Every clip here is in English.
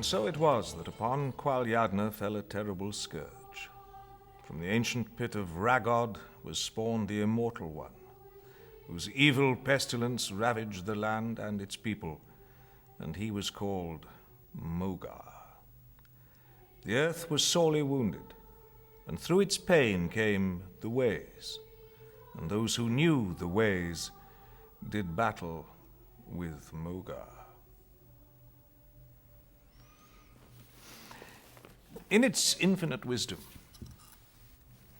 And so it was that upon Qualyadna fell a terrible scourge. From the ancient pit of Ragod was spawned the Immortal One, whose evil pestilence ravaged the land and its people, and he was called Muga. The earth was sorely wounded, and through its pain came the ways, and those who knew the ways did battle with Muga. In its infinite wisdom,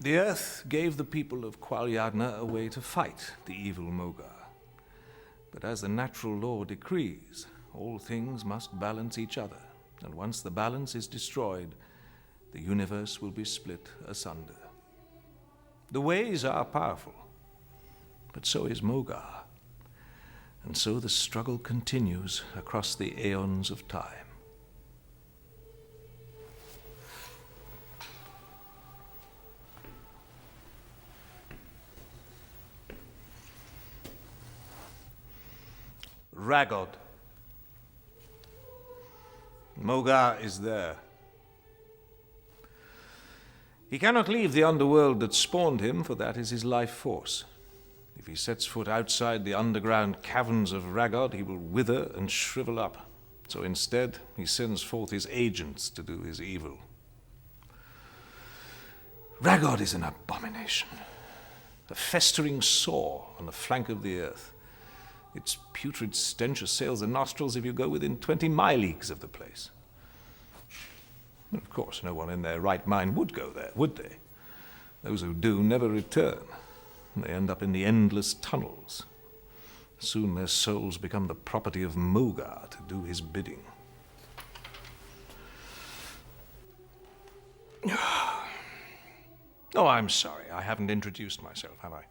the earth gave the people of Qualyadna a way to fight the evil Muga. But as the natural law decrees, all things must balance each other, and once the balance is destroyed, the universe will be split asunder. The ways are powerful, but so is Muga, and so the struggle continues across the aeons of time. Ragod. Muga is there. He cannot leave the underworld that spawned him, for that is his life force. If he sets foot outside the underground caverns of Ragod, he will wither and shrivel up. So instead, he sends forth his agents to do his evil. Ragod is an abomination, a festering sore on the flank of the earth. Its putrid stench assails the nostrils if you go within 20 mile-leagues of the place. And of course, no one in their right mind would go there, would they? Those who do never return. They end up in the endless tunnels. Soon their souls become the property of Muga to do his bidding. Oh, I'm sorry, I haven't introduced myself, have I?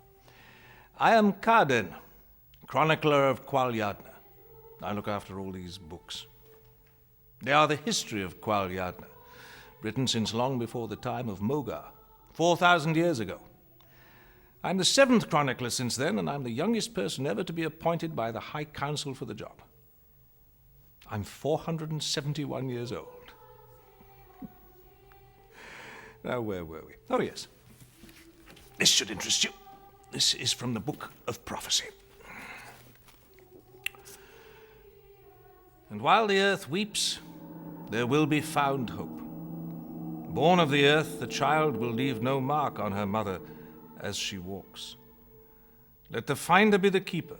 I am Carden, chronicler of Qualyadna. I look after all these books. They are the history of Qualyadna, written since long before the time of Muga, 4,000 years ago. I'm the 7th chronicler since then, and I'm the youngest person ever to be appointed by the High Council for the job. I'm 471 years old. Now, where were we? Oh, yes. This should interest you. This is from the Book of Prophecy. And while the earth weeps, there will be found hope. Born of the earth, the child will leave no mark on her mother as she walks. Let the finder be the keeper,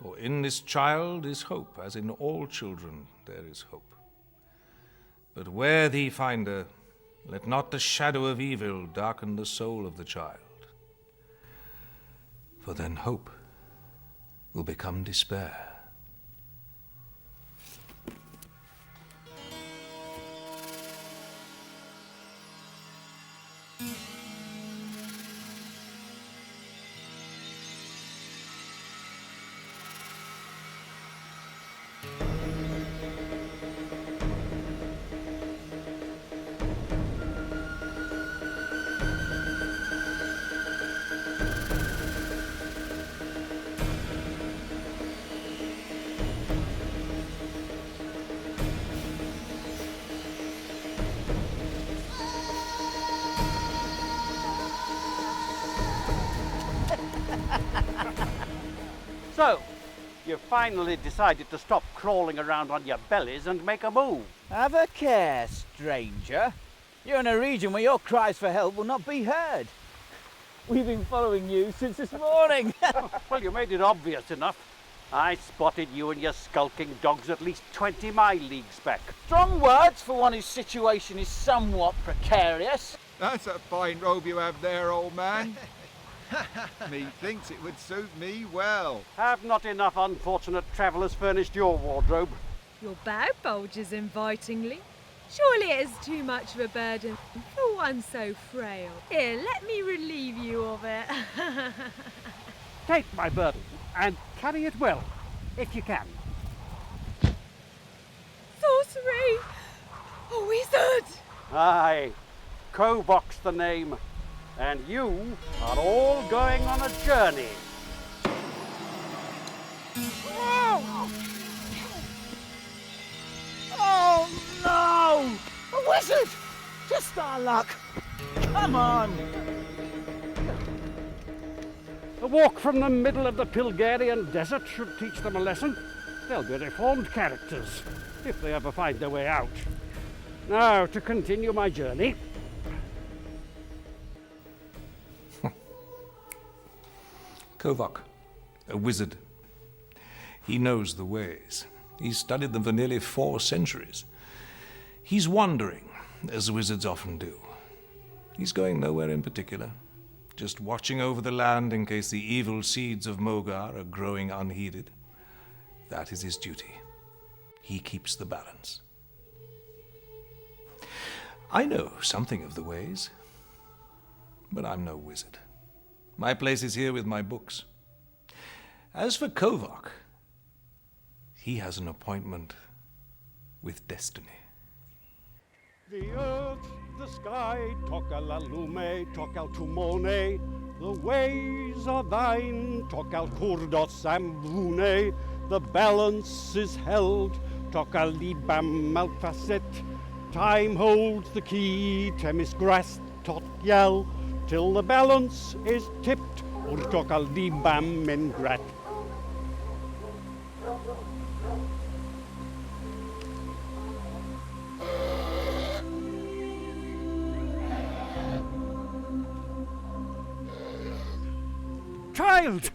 for in this child is hope, as in all children there is hope. But where thee, finder, let not the shadow of evil darken the soul of the child, for then hope will become despair. So, you finally decided to stop crawling around on your bellies and make a move. Have a care, stranger. You're in a region where your cries for help will not be heard. We've been following you since this morning. Well, you made it obvious enough. I spotted you and your skulking dogs at least 20 mile-leagues back. Strong words for one whose situation is somewhat precarious. That's a fine robe you have there, old man. Methinks it would suit me well. Have not enough unfortunate travellers furnished your wardrobe? Your bow bulges invitingly. Surely it is too much of a burden for one so frail. Here, let me relieve you of it. Take my burden and carry it well, if you can. Sorcery! A wizard! Aye, Kovac's the name. And you are all going on a journey. Oh, oh Starluck! Come on! A walk from the middle of the Pilgarian desert should teach them a lesson. They'll be reformed characters, if they ever find their way out. Now, to continue my journey. Kovac, a wizard. He knows the ways. He's studied them for nearly 4 centuries. He's wandering, as wizards often do. He's going nowhere in particular, just watching over the land in case the evil seeds of Mogar are growing unheeded. That is his duty. He keeps the balance. I know something of the ways, but I'm no wizard. My place is here with my books. As for Kovac, he has an appointment with destiny. The earth, the sky, toca la lume, toca al tumone. The ways are thine, toca al curdos ambune. The balance is held, toca libam malfacet. Time holds the key, temis gras tot yell, till the balance is tipped, or toca libam mengrat. Child,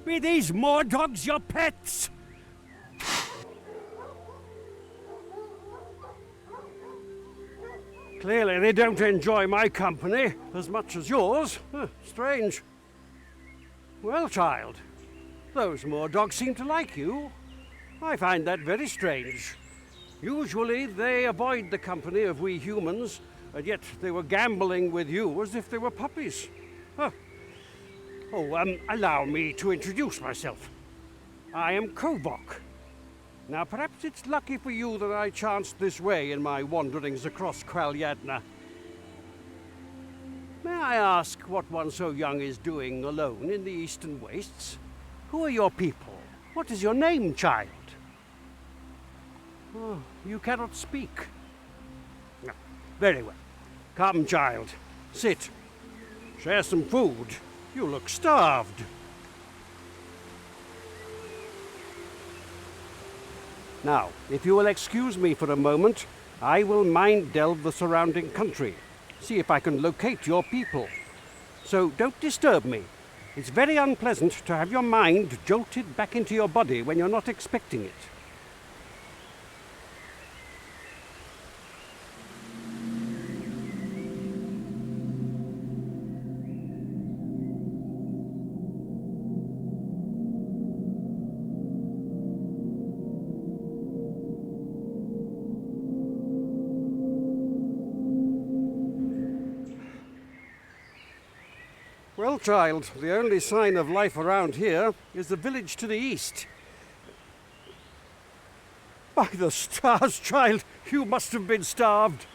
be these moor dogs your pets? Clearly they don't enjoy my company as much as yours. Strange. Well, child, those moor dogs seem to like you. I find that very strange. Usually they avoid the company of we humans, and yet they were gambolling with you as if they were puppies. Allow me to introduce myself. I am Kovac. Now, perhaps it's lucky for you that I chanced this way in my wanderings across Qualyadna. May I ask what one so young is doing alone in the eastern wastes? Who are your people? What is your name, child? Oh, you cannot speak. No. Very well. Come, child. Sit. Share some food. You look starved. Now, if you will excuse me for a moment, I will mind delve the surrounding country, see if I can locate your people. So don't disturb me. It's very unpleasant to have your mind jolted back into your body when you're not expecting it. Well, child, the only sign of life around here is the village to the east. By the stars, child, you must have been starved.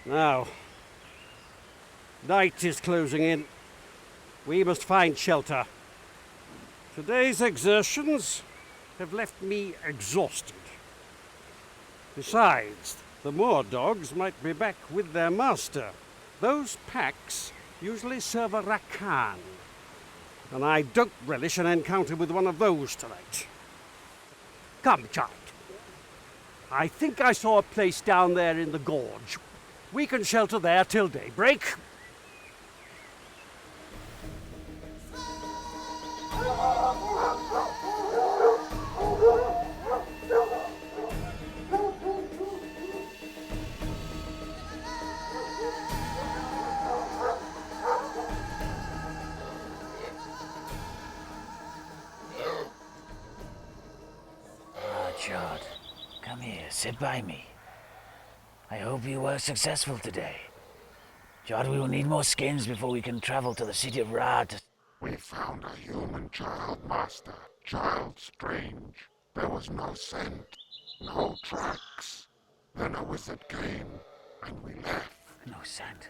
Now, night is closing in. We must find shelter. Today's exertions have left me exhausted. Besides, the moor dogs might be back with their master. Those packs usually serve a rakan, and I don't relish an encounter with one of those tonight. Come, child. I think I saw a place down there in the gorge. We can shelter there till daybreak. Chard, come here, sit by me. I hope you were successful today. Chard, we will need more skins before we can travel to the city of Ra to... We found a human child, Master. Child strange. There was no scent, no tracks. Then a wizard came, and we left. No scent.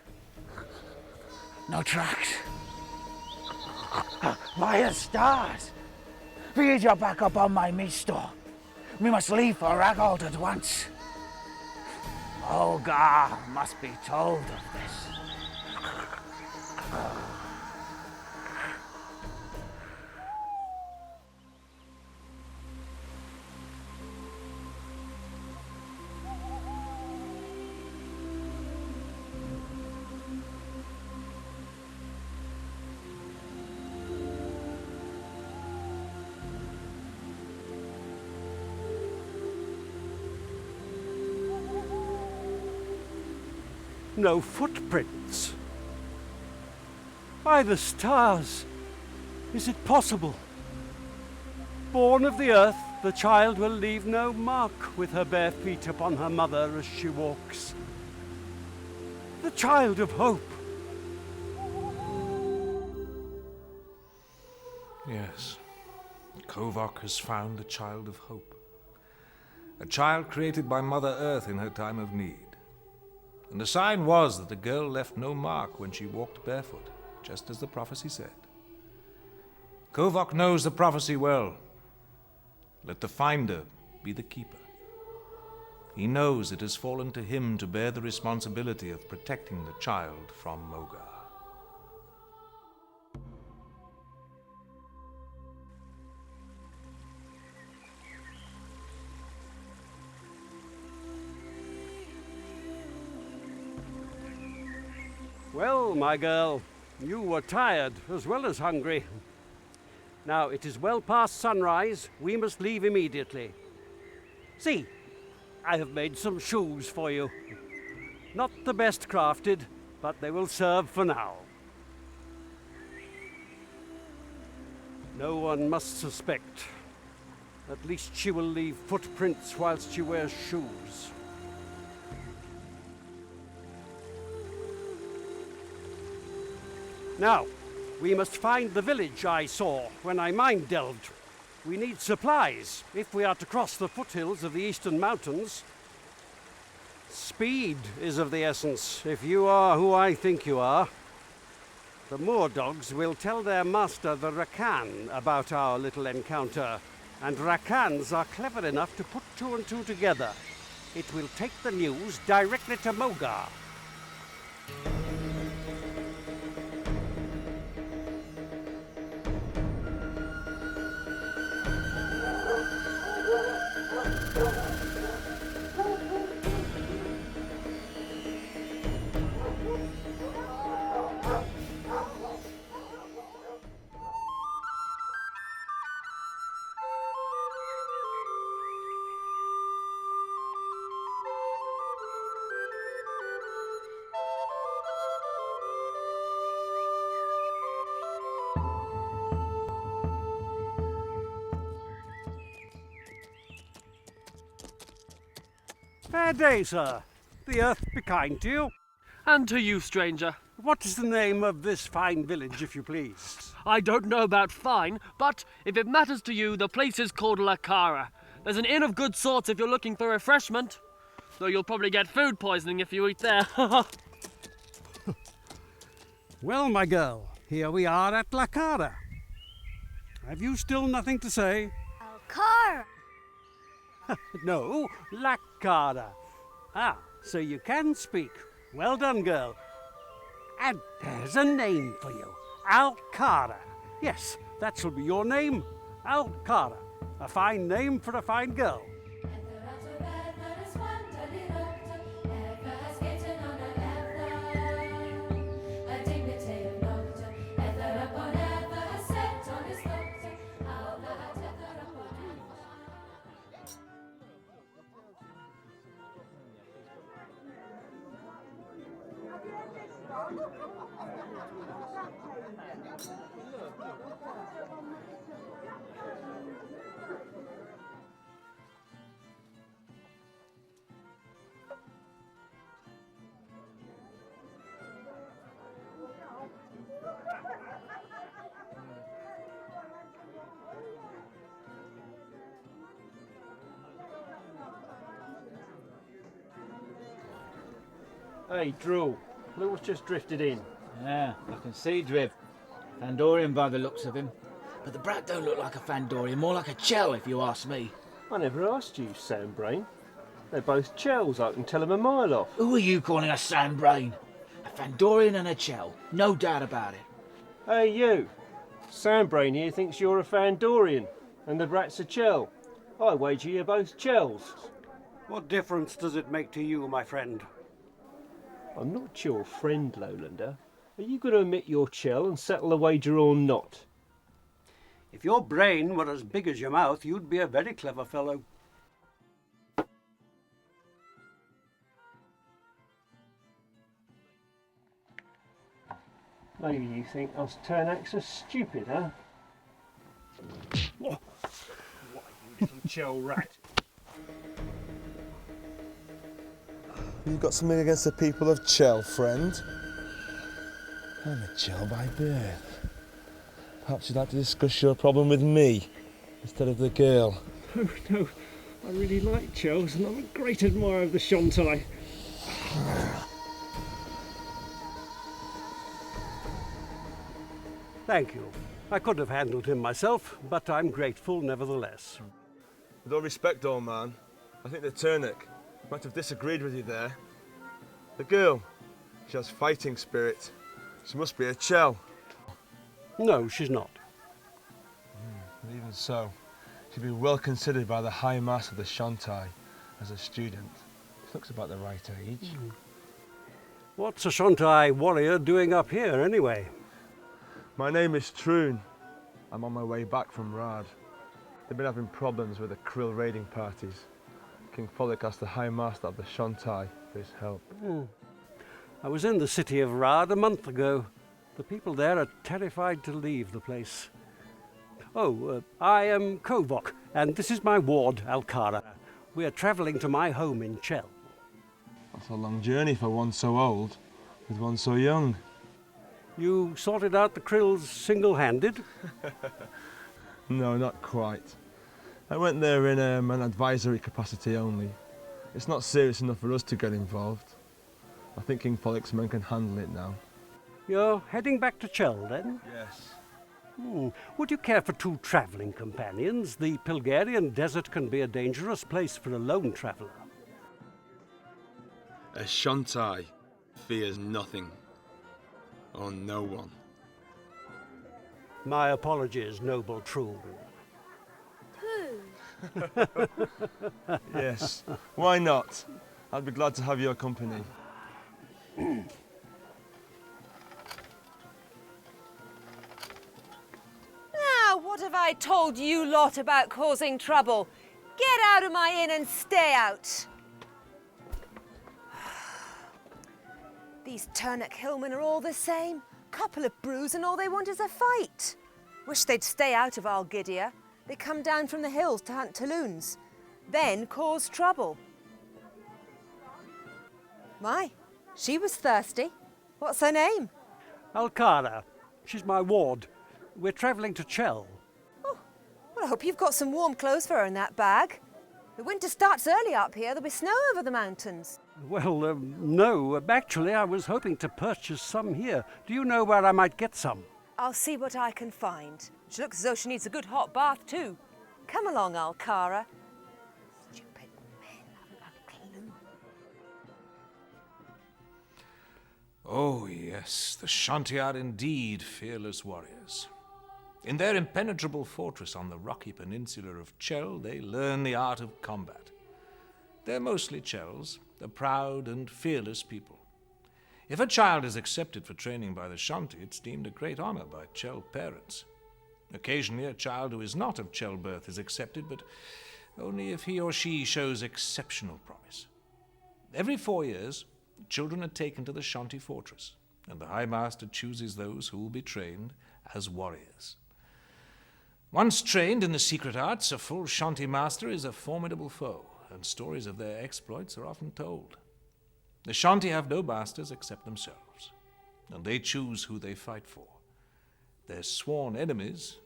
No tracks. By the stars! Feed your back up on my meat store. We must leave for Raggold at once. Olga must be told of this. No footprints. By the stars, is it possible? Born of the earth, the child will leave no mark with her bare feet upon her mother as she walks. The child of hope. Yes, Kovac has found a child of hope. A child created by Mother Earth in her time of need. And the sign was that the girl left no mark when she walked barefoot, just as the prophecy said. Kovac knows the prophecy well. Let the finder be the keeper. He knows it has fallen to him to bear the responsibility of protecting the child from Muga. Well, my girl, you were tired as well as hungry. Now, it is well past sunrise. We must leave immediately. See, I have made some shoes for you. Not the best crafted, but they will serve for now. No one must suspect. At least she will leave footprints whilst she wears shoes. Now, we must find the village I saw when I mind delved. We need supplies if we are to cross the foothills of the eastern mountains. Speed is of the essence, if you are who I think you are. The moor dogs will tell their master, the Rakan, about our little encounter, and Rakans are clever enough to put two and two together. It will take the news directly to Muga. Fair day, sir. The earth be kind to you. And to you, stranger. What is the name of this fine village, if you please? I don't know about fine, but if it matters to you, the place is called La Cara. There's an inn of good sorts if you're looking for refreshment. Though you'll probably get food poisoning if you eat there. Well, my girl, here we are at La Cara. Have you still nothing to say? Cara! No, La Cara. Ah, so you can speak. Well done, girl. And there's a name for you. Alcara. Yes, that shall be your name. Alcara. A fine name for a fine girl. Hey, Drew. Look what's just drifted in. Yeah, I can see Driv. Fandorian by the looks of him. But the brat don't look like a Fandorian, more like a Chell if you ask me. I never asked you, Soundbrain. They're both Chels, I can tell them a mile off. Who are you calling a sandbrain? A Fandorian and a Chell, no doubt about it. Hey you, Sandbrain here thinks you're a Fandorian, and the rat's a Chell. I wager you're both Chels. What difference does it make to you, my friend? I'm not your friend, Lowlander. Are you going to admit you're Chell and settle the wager or not? If your brain were as big as your mouth, you'd be a very clever fellow. Maybe you think us Turnacks are stupid, huh? What you little Chell rat? You've got something against the people of Chell, friend? I'm a Chell by birth. Perhaps you'd like to discuss your problem with me instead of the girl. Oh no, I really like Chels and I'm a great admirer of the Shantai. Thank you. I could have handled him myself, but I'm grateful nevertheless. With all respect, old man, I think the Turnic might have disagreed with you there. The girl, she has fighting spirit. She must be a Chell. No, she's not. But even so, she'd be well considered by the High Master of the Shantai as a student. She looks about the right age. What's a Shantai warrior doing up here, anyway? My name is Troon. I'm on my way back from Rad. They've been having problems with the Krill raiding parties. King Kovac asked the High Master of the Shantai for his help. I was in the city of Rad a month ago. The people there are terrified to leave the place. I am Kovac, and this is my ward, Cara. We are travelling to my home in Chell. That's a long journey for one so old, with one so young. You sorted out the Krills single-handed? No, not quite. I went there in an advisory capacity only. It's not serious enough for us to get involved. I think King Follick's men can handle it now. You're heading back to Chell, then? Yes. Would you care for 2 travelling companions? The Pilgarian desert can be a dangerous place for a lone traveller. A Shantai fears nothing. Or no one. My apologies, noble Troon. Yes, why not? I'd be glad to have your company. Now, what have I told you lot about causing trouble? Get out of my inn and stay out. These Turnic hillmen are all the same. Couple of brews and all they want is a fight. Wish they'd stay out of Algidia. They come down from the hills to hunt Talloons, then cause trouble. My, she was thirsty. What's her name? Cara. She's my ward. We're travelling to Chell. Oh, well, I hope you've got some warm clothes for her in that bag. The winter starts early up here. There'll be snow over the mountains. Well, no. Actually, I was hoping to purchase some here. Do you know where I might get some? I'll see what I can find. She looks as though she needs a good hot bath, too. Come along, Cara. Stupid men haven't a clue. Oh, yes, the Shanti are indeed fearless warriors. In their impenetrable fortress on the rocky peninsula of Chell, they learn the art of combat. They're mostly Chells, a proud and fearless people. If a child is accepted for training by the Shanti, it's deemed a great honor by Chell parents. Occasionally, a child who is not of Chell birth is accepted, but only if he or she shows exceptional promise. Every 4 years, children are taken to the Shanti fortress, and the High Master chooses those who will be trained as warriors. Once trained in the secret arts, a full Shanti master is a formidable foe, and stories of their exploits are often told. The Shanti have no masters except themselves, and they choose who they fight for. Their sworn enemies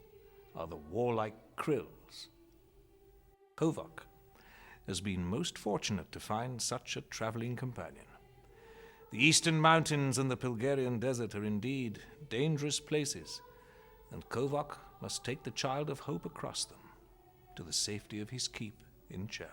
are the warlike Krills. Kovac has been most fortunate to find such a traveling companion. The eastern mountains and the Pilgarian desert are indeed dangerous places, and Kovac must take the child of hope across them to the safety of his keep in Chell.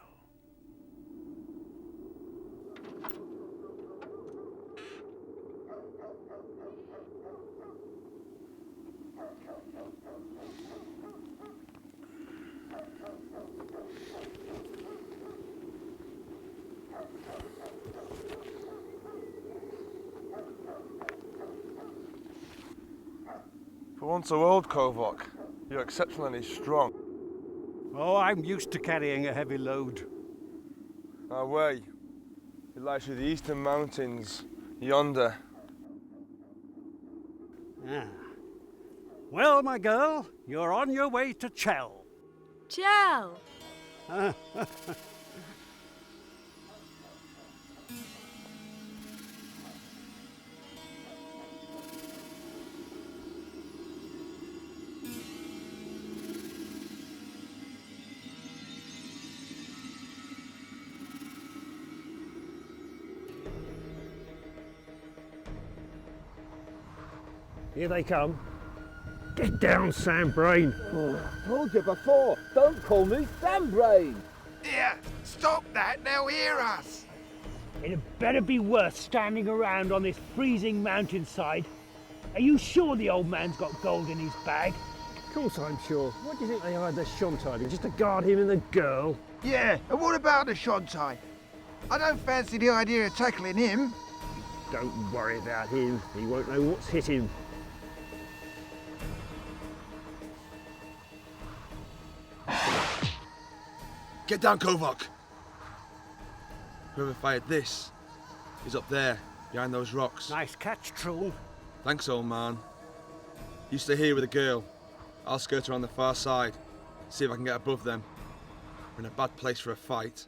once so old, Kovac. You're exceptionally strong. Oh, I'm used to carrying a heavy load. Our way. It lies through the eastern mountains, yonder. Ah. Well, my girl, you're on your way to Chell. Chell! Here they come. Get down, Sam Brain. Told you before, don't call me Sam Brain. Here, stop that, they'll hear us. It'd better be worth standing around on this freezing mountainside. Are you sure the old man's got gold in his bag? Of course I'm sure. What do you think they hired the Shontai just to guard him and the girl? Yeah, and what about the Shontai? I don't fancy the idea of tackling him. Don't worry about him. He won't know what's hit him. Get down, Kovac! Whoever fired this is up there, behind those rocks. Nice catch, Troll. Thanks, old man. You stay here with the girl. I'll skirt around the far side, see if I can get above them. We're in a bad place for a fight.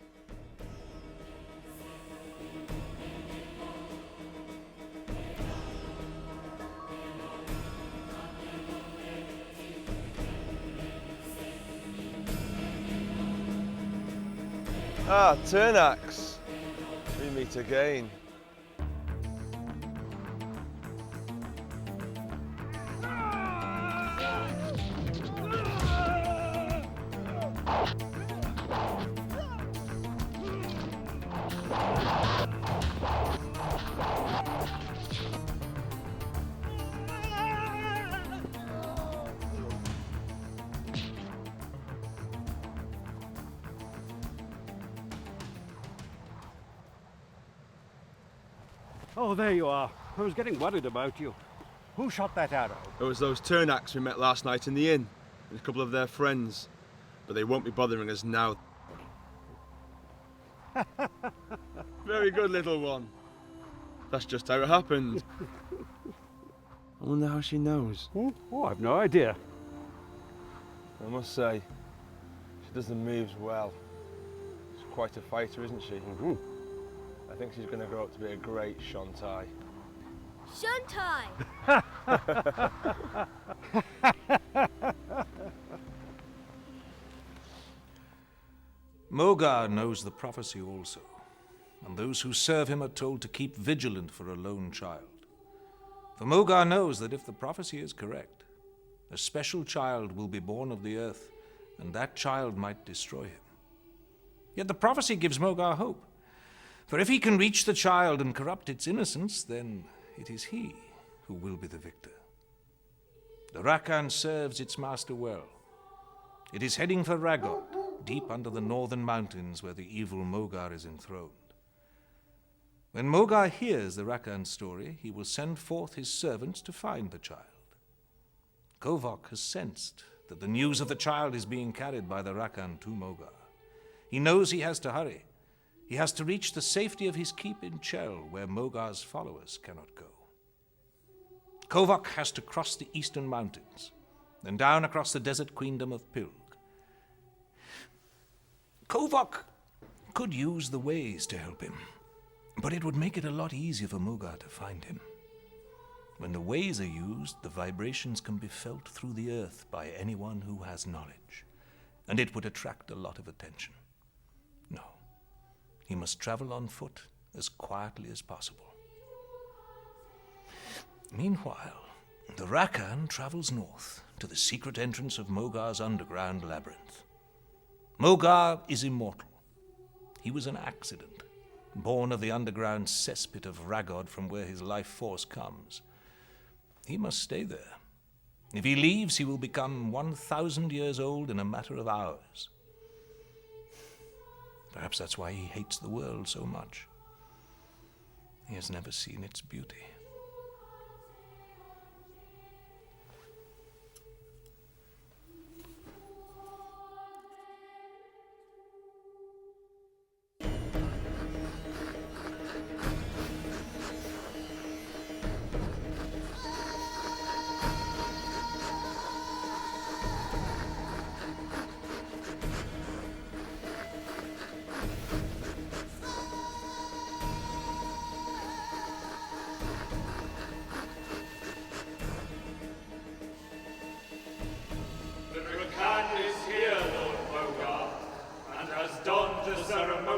Ah, Turnax. We meet again. Oh, there you are. I was getting worried about you. Who shot that arrow? It was those Turnax we met last night in the inn, and a couple of their friends. But they won't be bothering us now. Very good, little one. That's just how it happened. I wonder how she knows. Oh, I've no idea. I must say, she does the moves well. She's quite a fighter, isn't she? Mm-hmm. I think she's going to grow up to be a great Shontai. Shuntai! Muga knows the prophecy also, and those who serve him are told to keep vigilant for a lone child. For Muga knows that if the prophecy is correct, a special child will be born of the earth, and that child might destroy him. Yet the prophecy gives Muga hope. For if he can reach the child and corrupt its innocence, then it is he who will be the victor. The Rakan serves its master well. It is heading for Ragod, deep under the northern mountains where the evil Mogar is enthroned. When Mogar hears the Rakan story, he will send forth his servants to find the child. Kovac has sensed that the news of the child is being carried by the Rakan to Mogar. He knows he has to hurry. He has to reach the safety of his keep in Chell, where Mogar's followers cannot go. Kovac has to cross the eastern mountains, then down across the desert queendom of Pilg. Kovac could use the ways to help him, but it would make it a lot easier for Muga to find him. When the ways are used, the vibrations can be felt through the earth by anyone who has knowledge, and it would attract a lot of attention. No. He must travel on foot as quietly as possible. Meanwhile, the Rakan travels north to the secret entrance of Mogar's underground labyrinth. Mogar is immortal. He was an accident, born of the underground cesspit of Ragod from where his life force comes. He must stay there. If he leaves, he will become 1,000 years old in a matter of hours. Perhaps that's why he hates the world so much. He has never seen its beauty.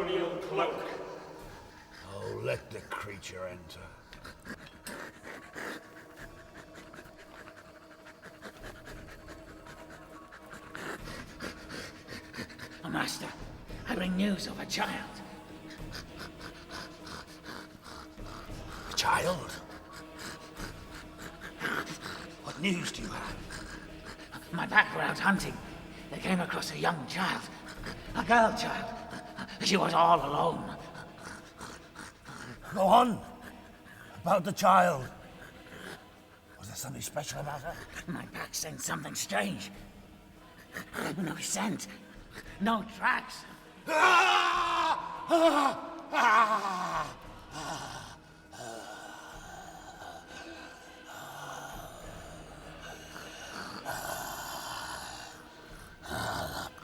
ceremonial cloak. Oh, let the creature enter. Oh, Master, I bring news of a child. A child? What news do you have? My pack were out hunting. They came across a young child. A girl child. She was all alone. Go on. About the child. Was there something special about her? My pack sensed something strange. No scent. No tracks. The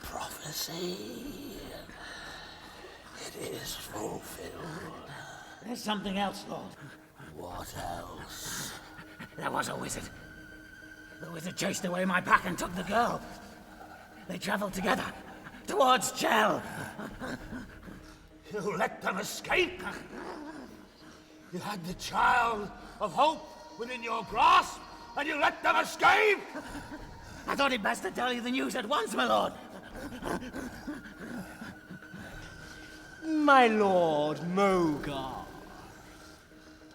prophecy. It is fulfilled. There's something else, Lord. What else? There was a wizard. The wizard chased away my pack and took the girl. They traveled together towards Chell. You let them escape? You had the child of hope within your grasp, and you let them escape? I thought it best to tell you the news at once, my lord. My lord Muga.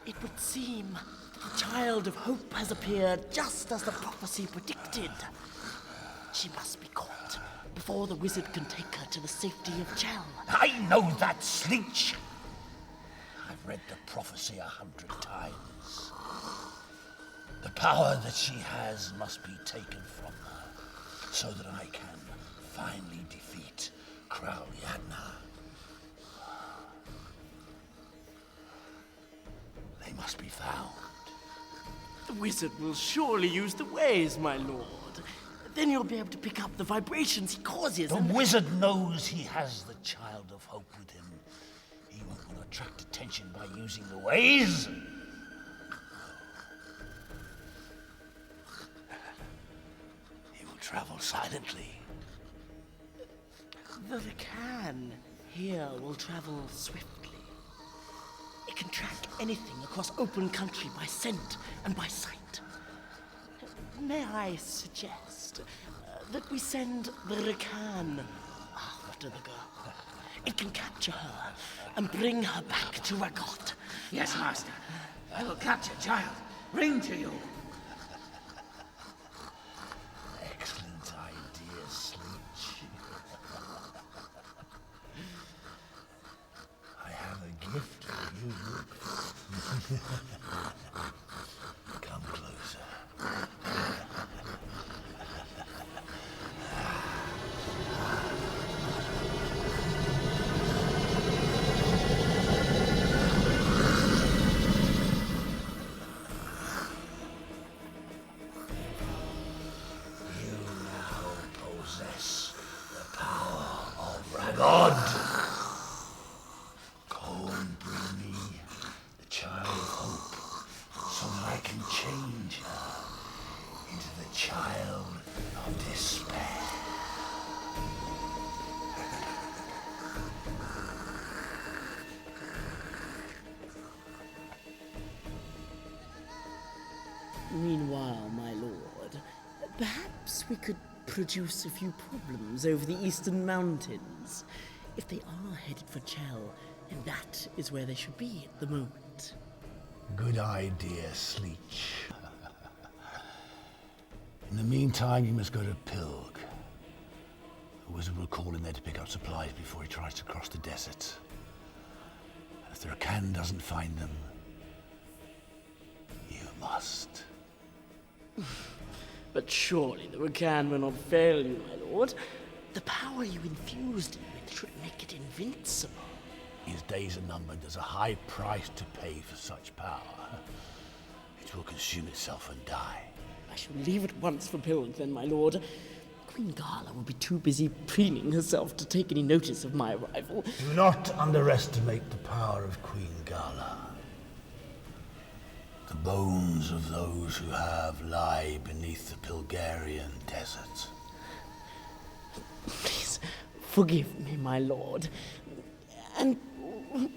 It would seem the child of hope has appeared just as the prophecy predicted. She must be caught before the wizard can take her to the safety of Chell. I know that, Sleech. I've read the prophecy 100 times. The power that she has must be taken from her, so that I can finally defeat Crowleyadna. They must be found. The wizard will surely use the ways, my lord. Then you'll be able to pick up the vibrations he causes. The wizard knows he has the child of hope with him. He won't want to attract attention by using the ways. He will travel silently. The can here will travel swiftly. It can track anything across open country by scent and by sight. May I suggest that we send the Rakan after the girl? It can capture her and bring her back to Ragot. Yes, master. I will capture child. Bring to you. Excellent idea, Sleech. I have a gift for you. Come closer. Meanwhile, my lord, perhaps we could produce a few problems over the eastern mountains. If they are headed for Chell, and that is where they should be at the moment. Good idea, Sleech. In the meantime, you must go to Pilg. The wizard will call in there to pick up supplies before he tries to cross the desert. And if the Rakan doesn't find them, you must. But surely the Rakan will not fail you, my lord. The power you infused it with should make it invincible. His days are numbered. There's a high price to pay for such power. It will consume itself and die. I shall leave at once for Pilg, then, my lord. Queen Gala will be too busy preening herself to take any notice of my arrival. Do not underestimate the power of Queen Gala. The bones of those who have lie beneath the Pilgarian desert. Please, forgive me, my lord. And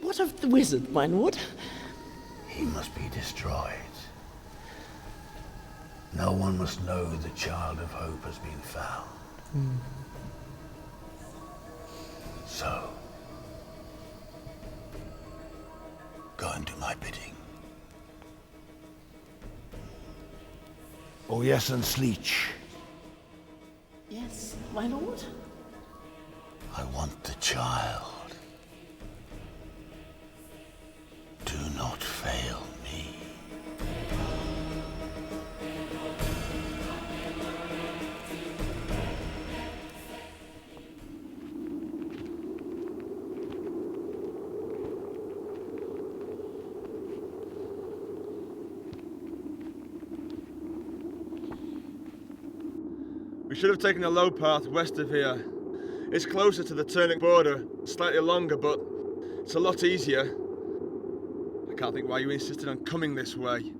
what of the wizard, my lord? He must be destroyed. No one must know the Child of Hope has been found. So, go and do my bidding. Oh yes, and Sleech. Yes, my lord? I want the child. Do not fail me. We should have taken a low path west of here. It's closer to the Turnip border, slightly longer, but it's a lot easier. I can't think why you insisted on coming this way.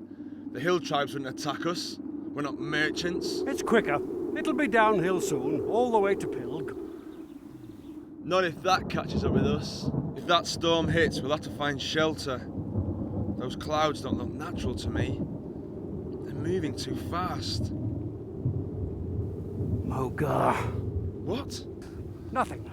The hill tribes wouldn't attack us. We're not merchants. It's quicker. It'll be downhill soon, all the way to Pilg. Not if that catches up with us. If that storm hits, we'll have to find shelter. Those clouds don't look natural to me. They're moving too fast. Muga. What? Nothing.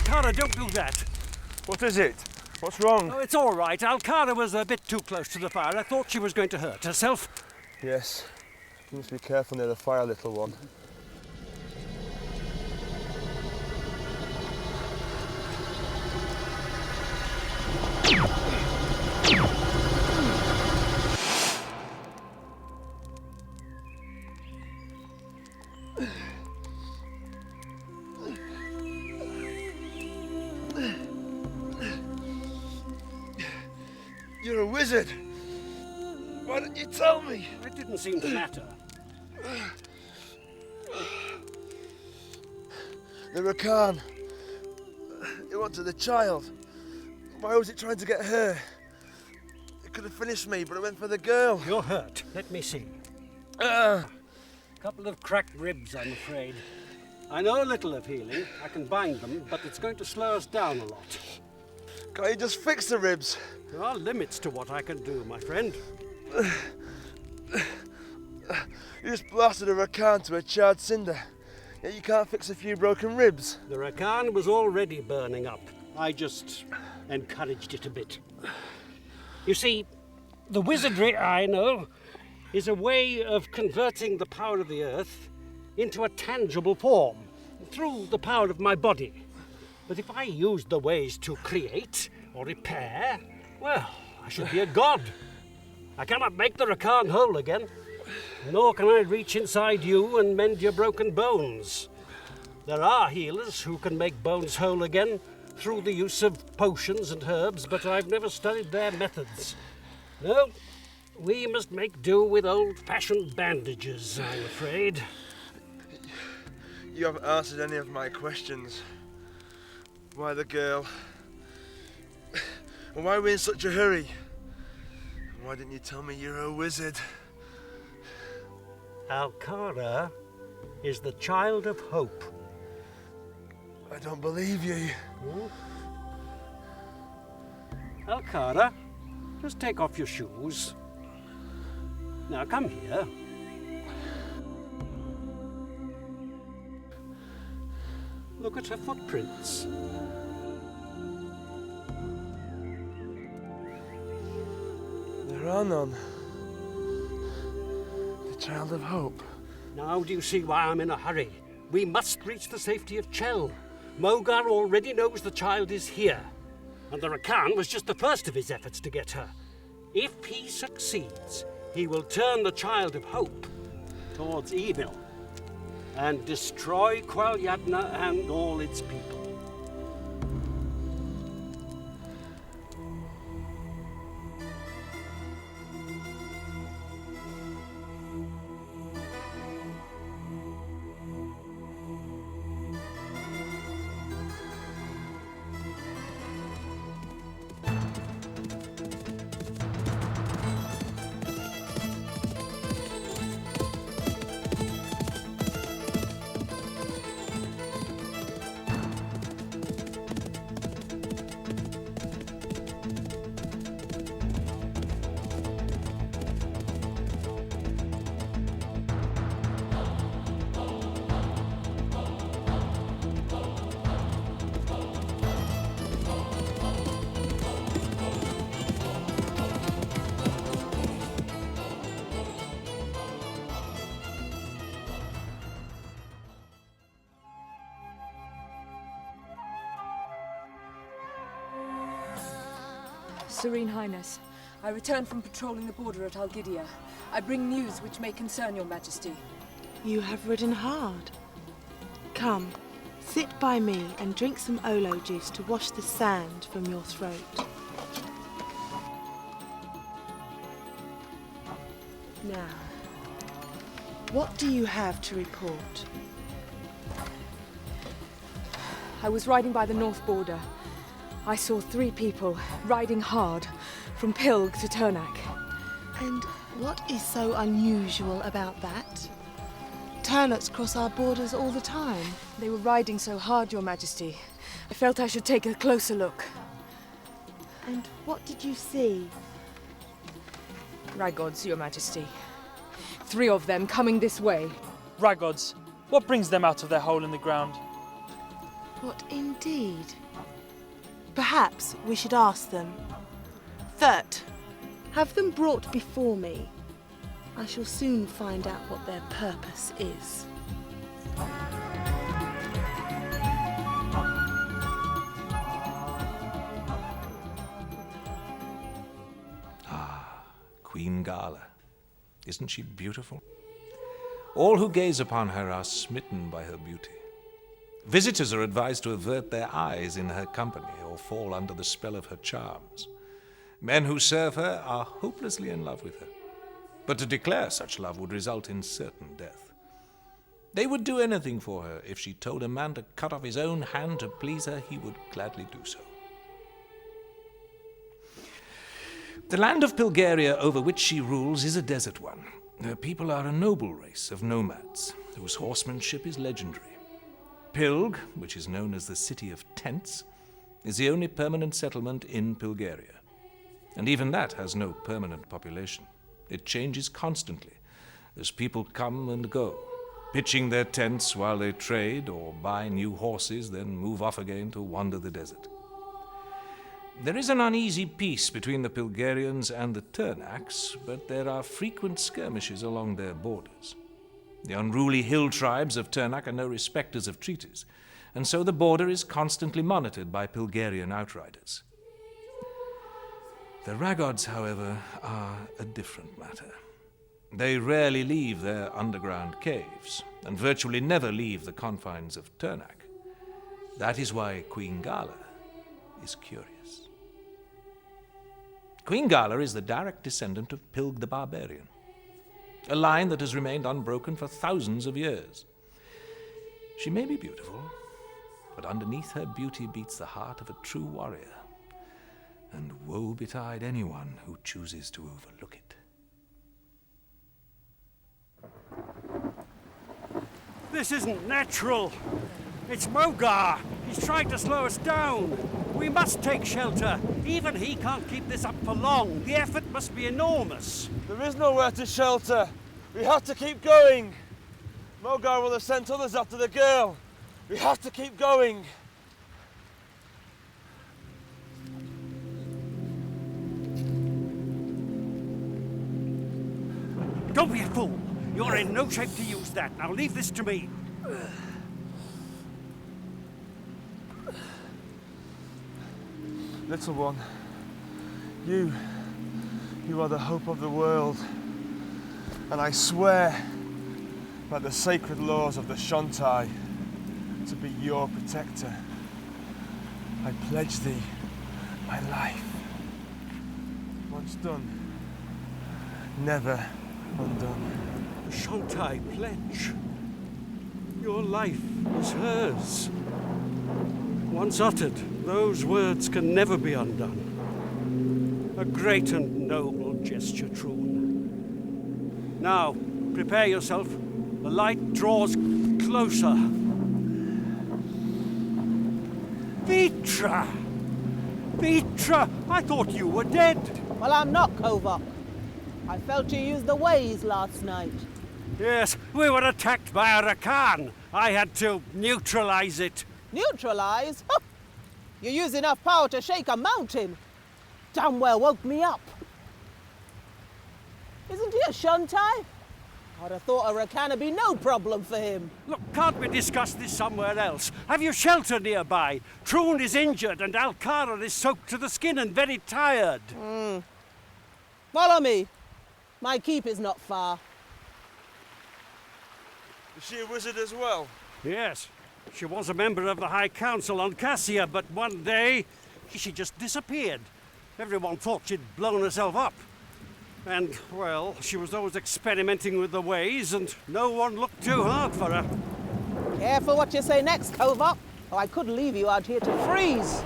Cara, don't do that. What is it? What's wrong? Oh, it's all right. Cara was a bit too close to the fire. I thought she was going to hurt herself. Yes. You must be careful near the fire, little one. You're a wizard. Why didn't you tell me? It didn't seem to matter. The Rakan. It wanted the child. Why was it trying to get her? It could have finished me, but it went for the girl. You're hurt. Let me see. Couple of cracked ribs, I'm afraid. I know a little of healing. I can bind them, but it's going to slow us down a lot. Can't you just fix the ribs? There are limits to what I can do, my friend. You just blasted a Rakan to a charred cinder, yet you can't fix a few broken ribs. The Rakan was already burning up. I just encouraged it a bit. You see, the wizardry I know is a way of converting the power of the earth into a tangible form through the power of my body. But if I used the ways to create or repair, well, I should be a god. I cannot make the Rakan whole again, nor can I reach inside you and mend your broken bones. There are healers who can make bones whole again through the use of potions and herbs, but I've never studied their methods. No, we must make do with old-fashioned bandages, I'm afraid. You haven't answered any of my questions. Why the girl? And why are we in such a hurry? And why didn't you tell me you're a wizard? Cara is the child of hope. I don't believe you. Cara, just take off your shoes. Now come here. Look at her footprints. There are none. The child of hope. Now do you see why I'm in a hurry? We must reach the safety of Chell. Mogar already knows the child is here, and the Rakan was just the first of his efforts to get her. If he succeeds, he will turn the Child of Hope towards evil and destroy Qualyadna and all its people. Serene Highness, I return from patrolling the border at Algidia. I bring news which may concern your majesty. You have ridden hard. Come, sit by me and drink some olo juice to wash the sand from your throat. Now, what do you have to report? I was riding by the north border. I saw 3 people riding hard from Pilg to Turnak. And what is so unusual about that? Turnups cross our borders all the time. They were riding so hard, your majesty. I felt I should take a closer look. And what did you see? Ragods, your majesty. 3 of them coming this way. Ragods? What brings them out of their hole in the ground? What indeed? Perhaps we should ask them. Third, have them brought before me. I shall soon find out what their purpose is. Ah, Queen Gala. Isn't she beautiful? All who gaze upon her are smitten by her beauty. Visitors are advised to avert their eyes in her company or fall under the spell of her charms. Men who serve her are hopelessly in love with her, but to declare such love would result in certain death. They would do anything for her. If she told a man to cut off his own hand to please her, he would gladly do so. The land of Pilgaria over which she rules is a desert one. Her people are a noble race of nomads, whose horsemanship is legendary. Pilg, which is known as the City of Tents, is the only permanent settlement in Pilgaria. And even that has no permanent population. It changes constantly as people come and go, pitching their tents while they trade or buy new horses, then move off again to wander the desert. There is an uneasy peace between the Pilgarians and the Turnaks, but there are frequent skirmishes along their borders. The unruly hill tribes of Turnak are no respecters of treaties, and so the border is constantly monitored by Pilgarian outriders. The Ragods, however, are a different matter. They rarely leave their underground caves, and virtually never leave the confines of Turnak. That is why Queen Gala is curious. Queen Gala is the direct descendant of Pilg the Barbarian, a line that has remained unbroken for thousands of years. She may be beautiful, but underneath her beauty beats the heart of a true warrior, and woe betide anyone who chooses to overlook it. This isn't natural. It's Mogar. He's trying to slow us down. We must take shelter. Even he can't keep this up for long. The effort must be enormous. There is nowhere to shelter. We have to keep going. Mogar will have sent others after the girl. We have to keep going. Don't be a fool. You're in no shape to use that. Now leave this to me. Little one, you are the hope of the world. And I swear by the sacred laws of the Shantai to be your protector. I pledge thee my life. Once done, never undone. The Shantai pledge. Your life is hers. Once uttered, those words can never be undone. A great and noble gesture, Troon. Now, prepare yourself. The light draws closer. Vitra! Vitra! I thought you were dead! Well, I'm not, Kovac. I felt you use the ways last night. Yes, we were attacked by a Rakan. I had to neutralize it. Neutralize? Huh. You use enough power to shake a mountain. Damn well woke me up. Isn't he a Shantai? I'd have thought a Rakan would be no problem for him. Look, can't we discuss this somewhere else? Have you shelter nearby? Troon is injured and Alcara is soaked to the skin and very tired. Follow me. My keep is not far. Is she a wizard as well? Yes. She was a member of the High Council on Cassia, but one day she just disappeared. Everyone thought she'd blown herself up. And, well, she was always experimenting with the ways, and no one looked too hard for her. Careful what you say next, Kovac, or I could leave you out here to freeze.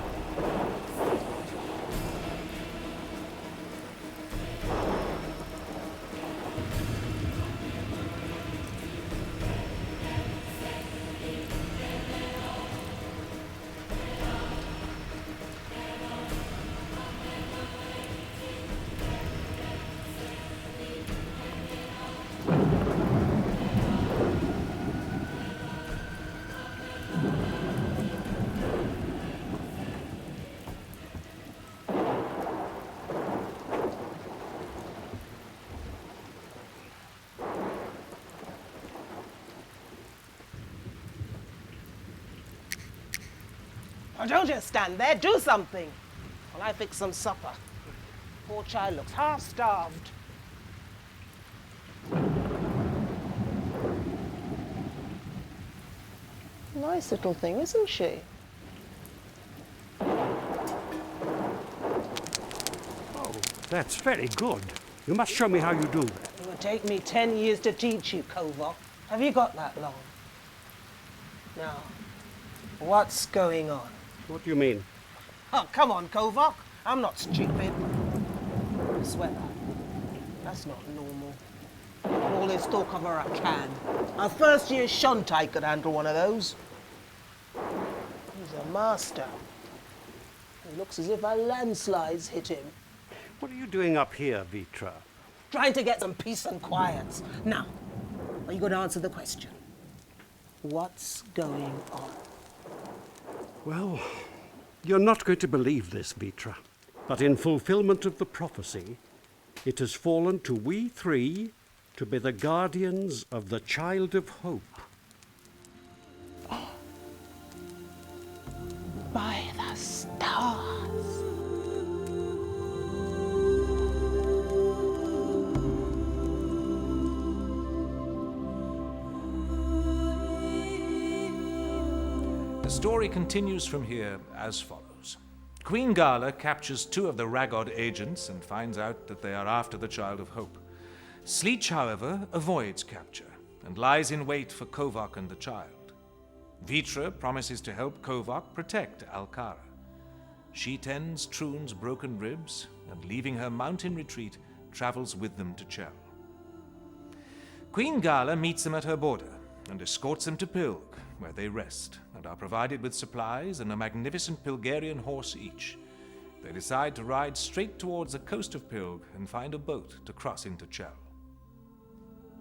Oh, don't just stand there, do something. While I fix some supper. Poor child looks half-starved. Nice little thing, isn't she? Oh, that's very good. You must show me how you do that. It would take me 10 years to teach you, Kovac. Have you got that long? Now, what's going on? What do you mean? Oh, come on, Kovac. I'm not stupid. I swear that. That's not normal. All this talk of a Rakan. A first-year Shantai could handle one of those. He's a master. He looks as if a landslide's hit him. What are you doing up here, Vitra? Trying to get some peace and quiet. Now, are you going to answer the question? What's going on? Well, you're not going to believe this, Vitra, but in fulfillment of the prophecy, it has fallen to we three to be the guardians of the Child of Hope. By the stars. The story continues from here as follows. Queen Gala captures 2 of the Ragod agents and finds out that they are after the Child of Hope. Sleech, however, avoids capture and lies in wait for Kovac and the child. Vitra promises to help Kovac protect Alcara. She tends Troon's broken ribs and, leaving her mountain retreat, travels with them to Chell. Queen Gala meets them at her border and escorts them to Pilg, where they rest and are provided with supplies and a magnificent Pilgarian horse each. They decide to ride straight towards the coast of Pilg and find a boat to cross into Chell.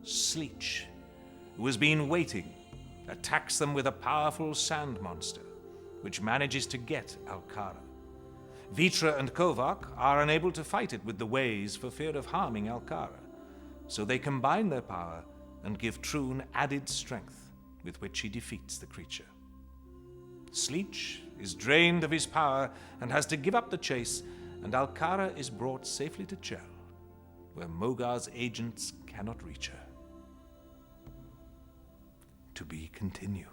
Sleech, who has been waiting, attacks them with a powerful sand monster, which manages to get Alcara. Vitra and Kovac are unable to fight it with the ways for fear of harming Alcara, so they combine their power and give Troon added strength with which he defeats the creature. Sleech is drained of his power and has to give up the chase, and Alcara is brought safely to Chell, where Mogar's agents cannot reach her. To be continued.